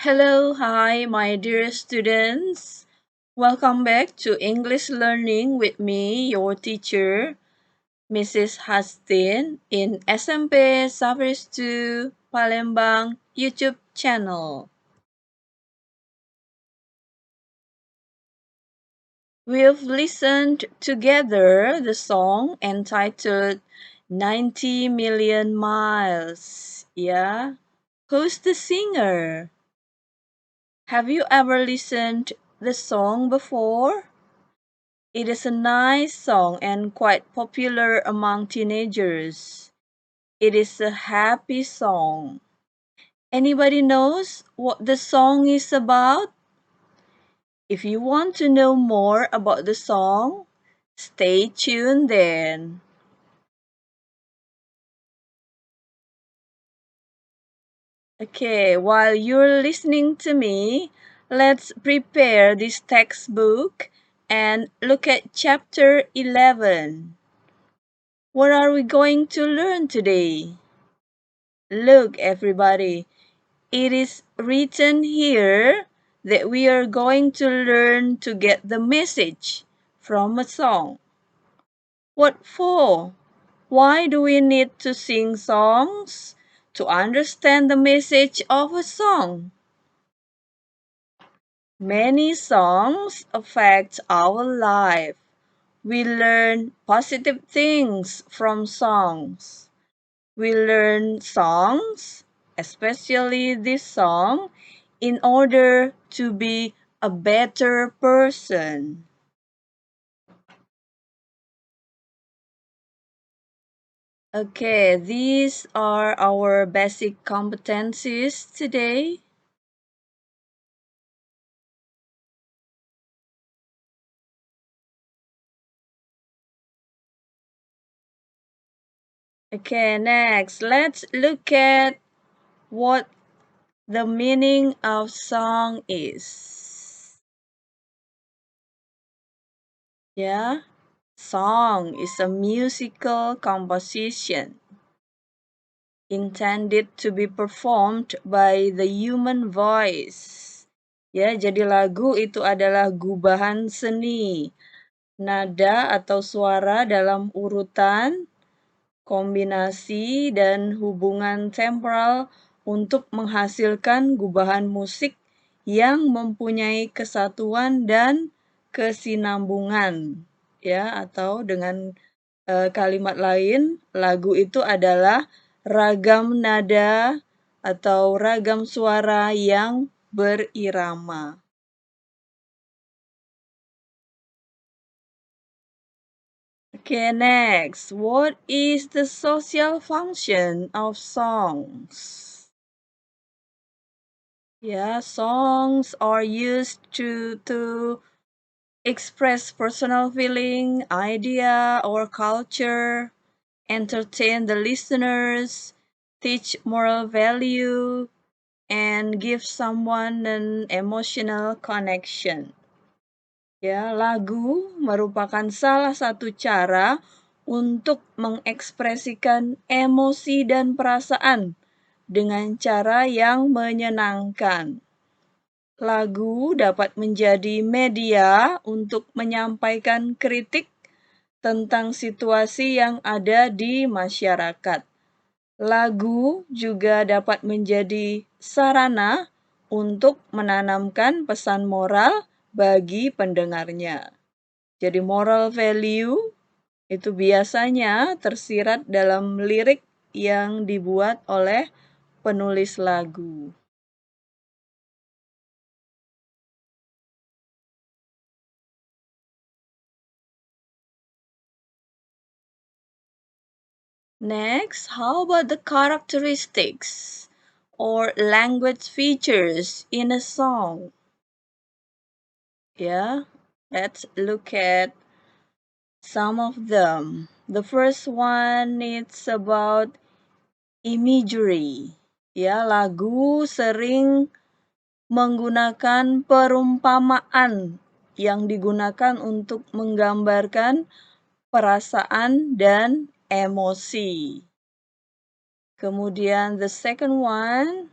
Hello, hi, my dear students. Welcome back to English Learning with me, your teacher, Mrs. Hastin, in SMP Savers 2 Palembang YouTube channel. We've listened together the song entitled 90 Million Miles. Yeah? Who's the singer? Have you ever listened the song before? It is a nice song and quite popular among teenagers. It is a happy song. Anybody knows what the song is about? If you want to know more about the song, stay tuned then. Okay, while you're listening to me, let's prepare this textbook and look at chapter 11. What are we going to learn today? Look, everybody, it is written here that we are going to learn to get the message from a song. What for? Why do we need to sing songs? To understand the message of a song. Many songs affect our life. We learn positive things from songs. We learn songs, especially this song, in order to be a better person. Okay, these are our basic competencies today. Okay, next, let's look at what the meaning of song is. Yeah, song is a musical composition intended to be performed by the human voice. Ya, jadi lagu itu adalah gubahan seni, nada atau suara dalam urutan, kombinasi, dan hubungan temporal untuk menghasilkan gubahan musik yang mempunyai kesatuan dan kesinambungan. Ya, atau dengan kalimat lain, lagu itu adalah ragam nada atau ragam suara yang berirama. Okay, next. What is the social function of songs? Yeah, songs are used to express personal feeling, idea, or culture, entertain the listeners, teach moral value, and give someone an emotional connection. Ya, lagu merupakan salah satu cara untuk mengekspresikan emosi dan perasaan dengan cara yang menyenangkan. Lagu dapat menjadi media untuk menyampaikan kritik tentang situasi yang ada di masyarakat. Lagu juga dapat menjadi sarana untuk menanamkan pesan moral bagi pendengarnya. Jadi moral value itu biasanya tersirat dalam lirik yang dibuat oleh penulis lagu. Next, how about the characteristics or language features in a song? Yeah, let's look at some of them. The first one it's about imagery. Ya, lagu sering menggunakan perumpamaan yang digunakan untuk menggambarkan perasaan dan emosi. Kemudian the second one,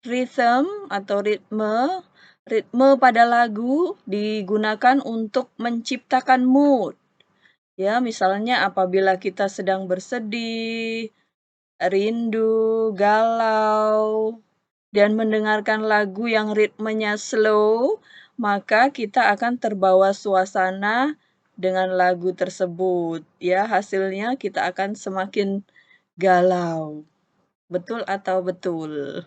Rhythm atau ritme pada lagu digunakan untuk menciptakan mood. Ya, misalnya apabila kita sedang bersedih, rindu, galau, dan mendengarkan lagu yang ritmenya slow, maka kita akan terbawa suasana dengan lagu tersebut. Ya, hasilnya kita akan semakin galau. Betul atau betul?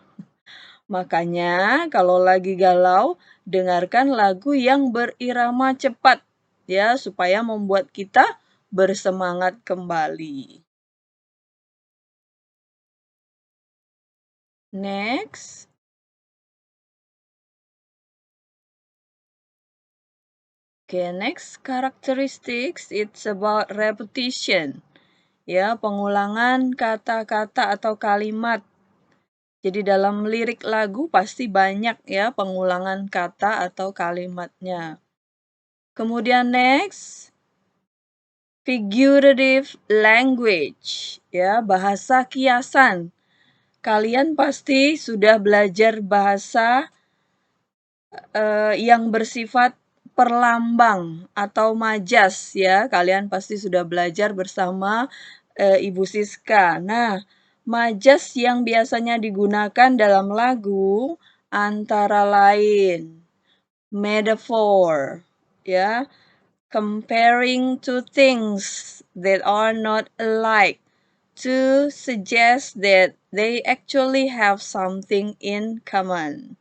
Makanya kalau lagi galau, dengarkan lagu yang berirama cepat ya supaya membuat kita bersemangat kembali. Next. Okay, next characteristics it's about repetition. Ya, pengulangan kata-kata atau kalimat. Jadi dalam lirik lagu pasti banyak ya pengulangan kata atau kalimatnya. Kemudian next, figurative language, ya, bahasa kiasan. Kalian pasti sudah belajar bahasa yang bersifat perlambang atau majas ya. Kalian pasti sudah belajar bersama Ibu Siska. Nah, majas yang biasanya digunakan dalam lagu antara lain metaphor, ya, comparing two things that are not alike to suggest that they actually have something in common.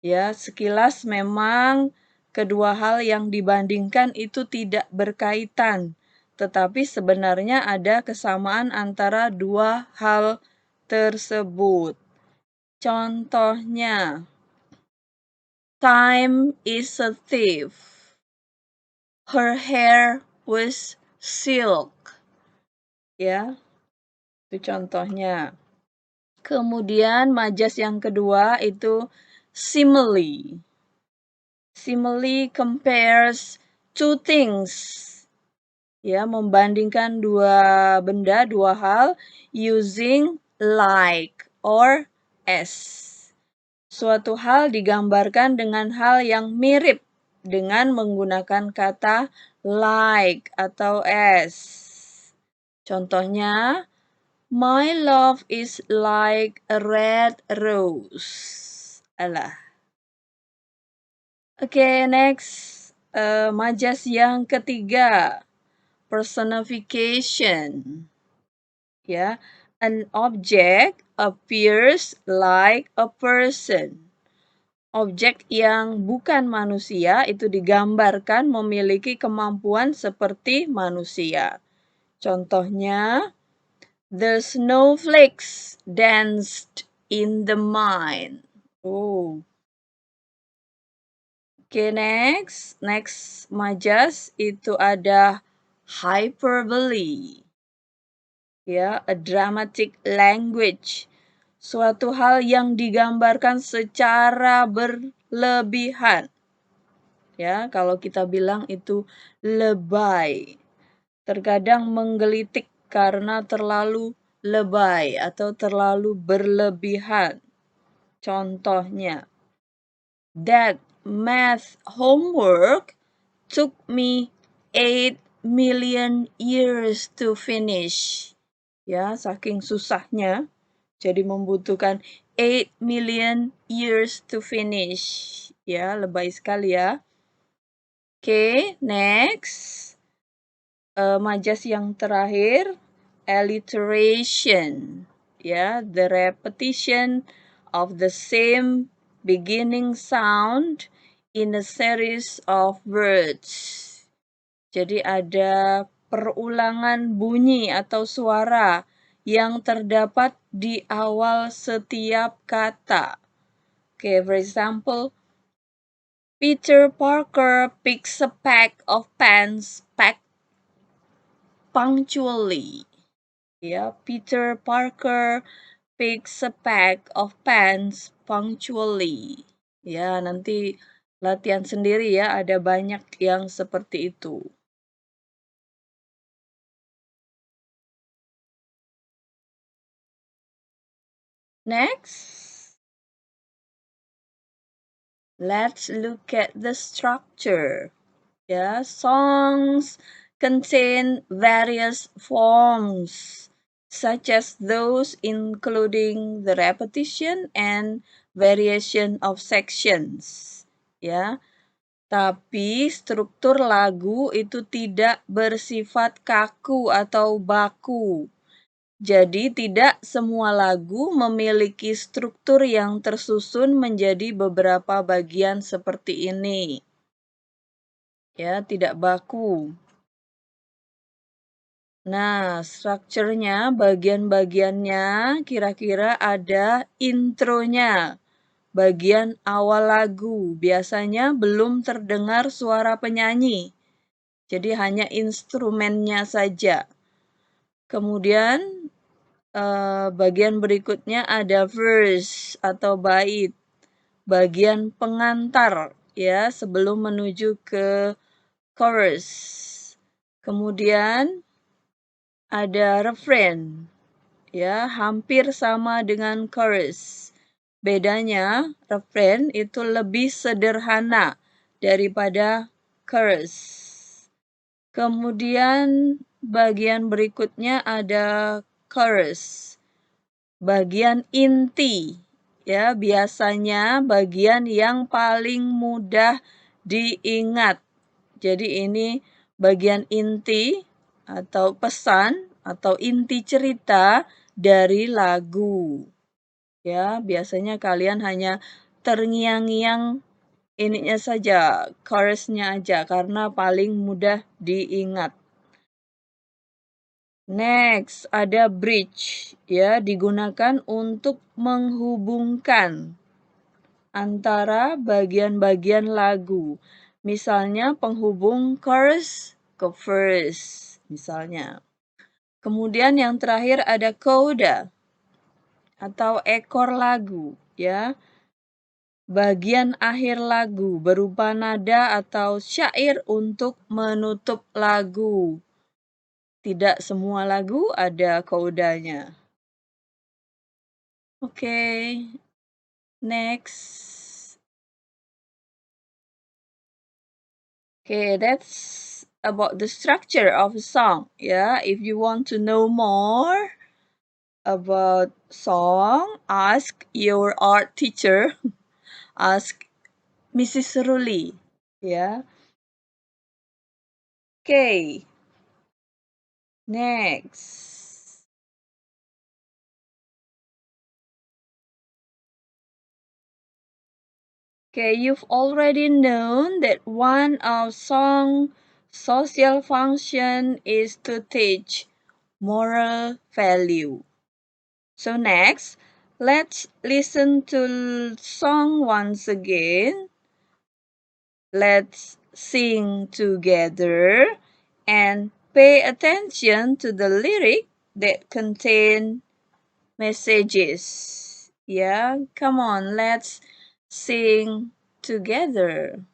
Ya, sekilas memang kedua hal yang dibandingkan itu tidak berkaitan, tetapi sebenarnya ada kesamaan antara dua hal tersebut. Contohnya, time is a thief. Her hair was silk. Ya, itu contohnya. Kemudian majas yang kedua itu simile. Simile compares two things. Ya, membandingkan dua benda, dua hal using like or as. Suatu hal digambarkan dengan hal yang mirip dengan menggunakan kata like atau as. Contohnya, my love is like a red rose. Alah. Oke, next. Majas yang ketiga, personification. Ya, an object appears like a person. Objek yang bukan manusia itu digambarkan memiliki kemampuan seperti manusia. Contohnya, the snowflakes danced in the mine. Oh. Oke, next. Next majas itu ada hyperbole. Ya, a dramatic language. Suatu hal yang digambarkan secara berlebihan. Ya, kalau kita bilang itu lebay. Terkadang menggelitik karena terlalu lebay atau terlalu berlebihan. Contohnya, that math homework took me 8 million years to finish. Ya, saking susahnya, jadi membutuhkan 8 million years to finish. Ya, lebay sekali ya. Oke, next. Majas yang terakhir, alliteration. Ya, the repetition of the same beginning sound in a series of words. Jadi ada perulangan bunyi atau suara yang terdapat di awal setiap kata. Okay, for example, Peter Parker picks a pack of pens packed punctually. Ya, Peter Parker picks a pack of pens punctually. Ya, nanti latihan sendiri ya, ada banyak yang seperti itu. Next. Let's look at the structure. Yeah, songs contain various forms, such as those including the repetition and variation of sections. Ya, tapi struktur lagu itu tidak bersifat kaku atau baku. Jadi tidak semua lagu memiliki struktur yang tersusun menjadi beberapa bagian seperti ini. Ya, tidak baku. Nah, strukturnya, bagian-bagiannya kira-kira ada intronya, bagian awal lagu. Biasanya belum terdengar suara penyanyi, jadi hanya instrumennya saja. Kemudian bagian berikutnya ada verse atau bait, bagian pengantar ya sebelum menuju ke chorus. Kemudian ada refrain ya, hampir sama dengan chorus. Bedanya refrain itu lebih sederhana daripada chorus. Kemudian bagian berikutnya ada chorus. Bagian inti ya, biasanya bagian yang paling mudah diingat. Jadi ini bagian inti atau pesan atau inti cerita dari lagu. Ya, biasanya kalian hanya terngiang-ngiang ininya saja, chorusnya aja karena paling mudah diingat. Next, ada bridge ya, digunakan untuk menghubungkan antara bagian-bagian lagu. Misalnya penghubung chorus ke verse misalnya. Kemudian yang terakhir ada coda atau ekor lagu ya. Bagian akhir lagu berupa nada atau syair untuk menutup lagu. Tidak semua lagu ada kodanya. Okay, next. Okay, that's about the structure of a song. Yeah, if you want to know more about song, ask your art teacher. Ask Mrs. Ruli. Yeah. Okay. Next. Okay, you've already known that one of song's social function is to teach moral value. So next, let's listen to song once again. Let's sing together and pay attention to the lyric that contain messages. Yeah, come on, let's sing together.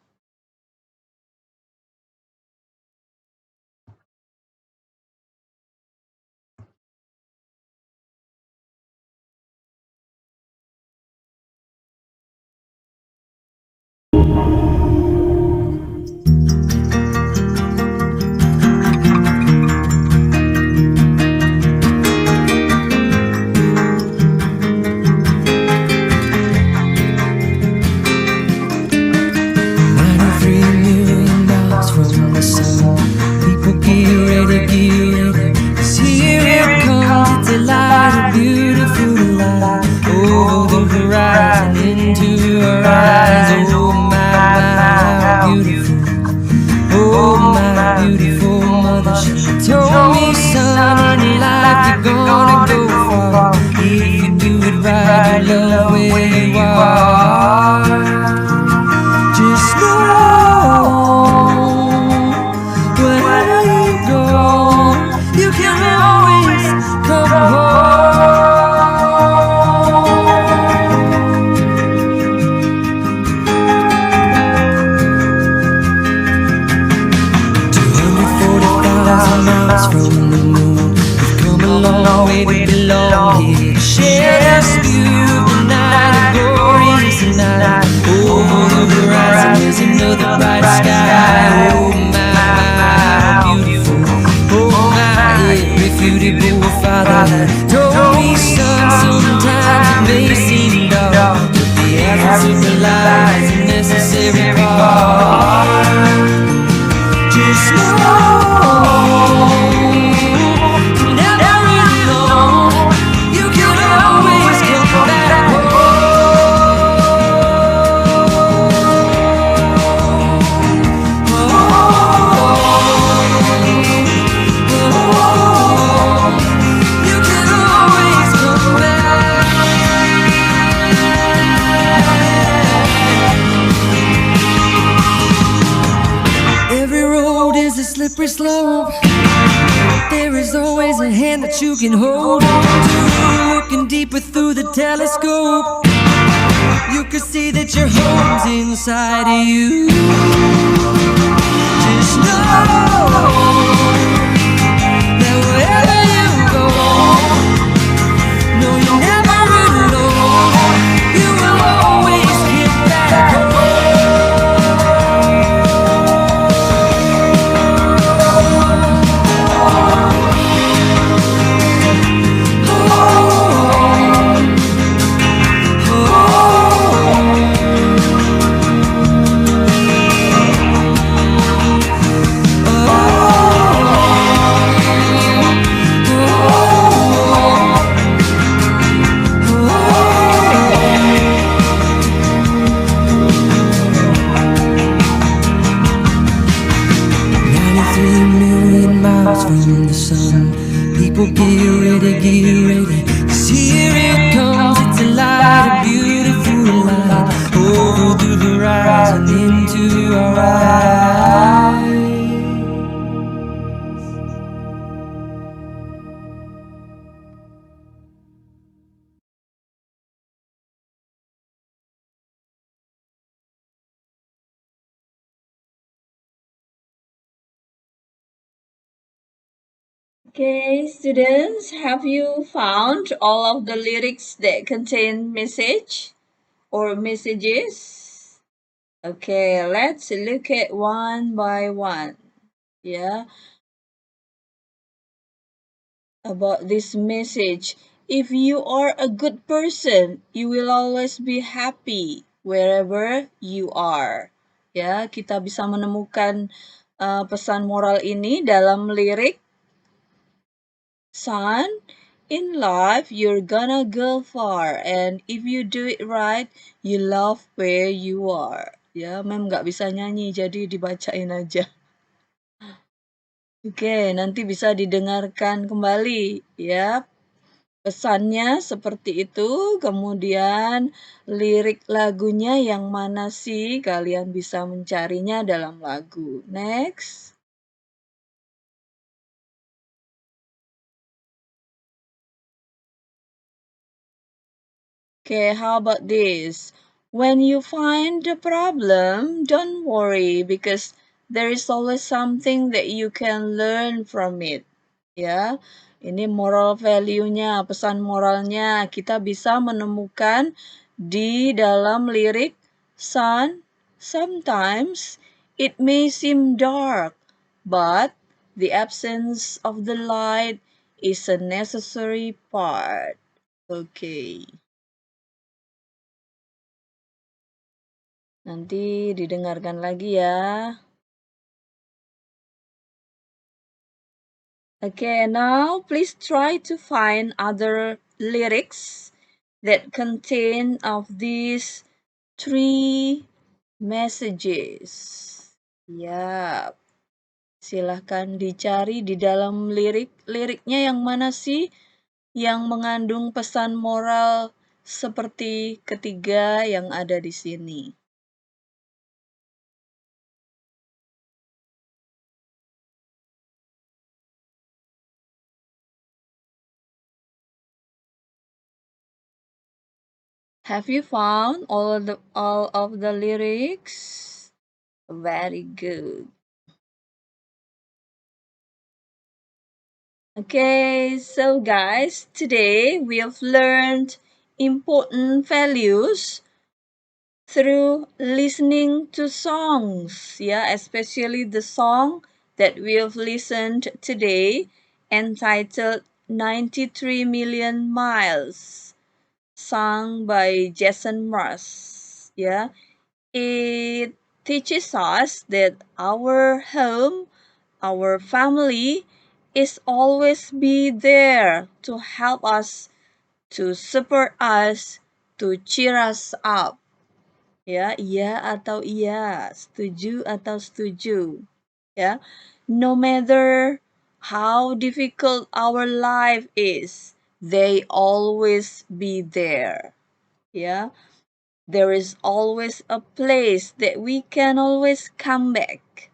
Long way to belong here. Share this view the night ago. civilize a necessary part. Just know you never really know. You can always come back home. You can always come back. Every road is a slippery slope. There is always a hand that you can hold on to. Looking deeper through the telescope, you can see that your home's inside of you. Just know that wherever you go, no, you're never alone. You will always get back from the sun. People get ready, get ready. 'Cause here it comes, it's a light, a beautiful light. Over through the horizon into our eyes. Okay, students, have you found all of the lyrics that contain message or messages? Okay, let's look at one by one. Yeah, about this message. If you are a good person, you will always be happy wherever you are. Ya, kita bisa menemukan pesan moral ini dalam lirik Son, in life you're gonna go far and if you do it right, you love where you are. Ya, mem nggak bisa nyanyi jadi dibacain aja. Oke, nanti bisa didengarkan kembali ya. Pesannya seperti itu, kemudian lirik lagunya yang mana sih? Kalian bisa mencarinya dalam lagu. Next. Okay, how about this? When you find a problem, don't worry because there is always something that you can learn from it. Ya, ini moral value-nya, pesan moralnya kita bisa menemukan di dalam lirik Sun, sometimes it may seem dark, but the absence of the light is a necessary part. Okay. Nanti didengarkan lagi ya. Okay, now please try to find other lyrics that contain of these three messages. Ya, silahkan dicari di dalam liriknya yang mana sih yang mengandung pesan moral seperti ketiga yang ada di sini. Have you found all of the lyrics? Very good. Okay, so guys, today we have learned important values through listening to songs, yeah, especially the song that we have listened today entitled 93 Million Miles, sung by Jason Mraz. Yeah, it teaches us that our home, our family is always be there to help us, to support us, to cheer us up. Ya, iya atau iya, setuju atau setuju. Ya, no matter how difficult our life is, they always be there. Yeah, there is always a place that we can always come back.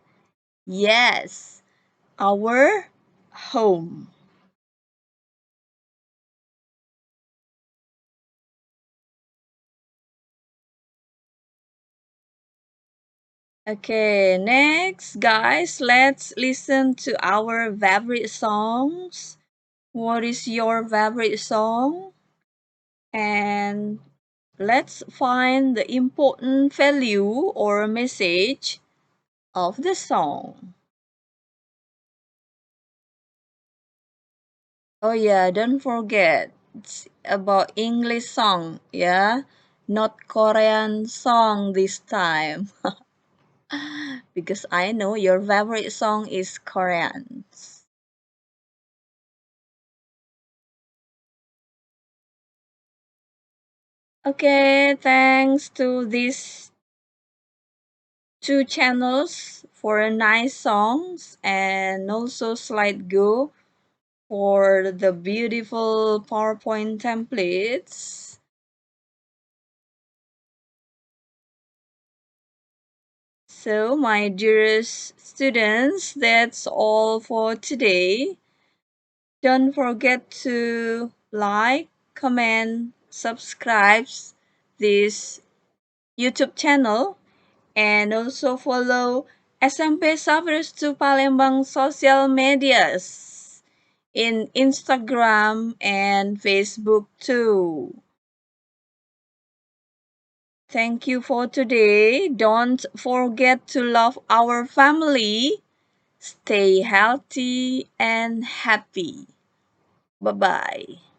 Yes, our home. Okay, next, guys, let's listen to our favorite songs. What is your favorite song? And let's find the important value or message of the song. Oh yeah, don't forget it's about English song, yeah? Not Korean song this time. Because I know your favorite song is Korean. Okay, thanks to these two channels for nice songs and also Slidego for the beautiful PowerPoint templates. So, my dearest students, that's all for today. Don't forget to like, comment, subscribe this YouTube channel and also follow SMP Sabres to Palembang social medias in Instagram and Facebook too. Thank you for today. Don't forget to love our family. Stay healthy and happy. Bye bye.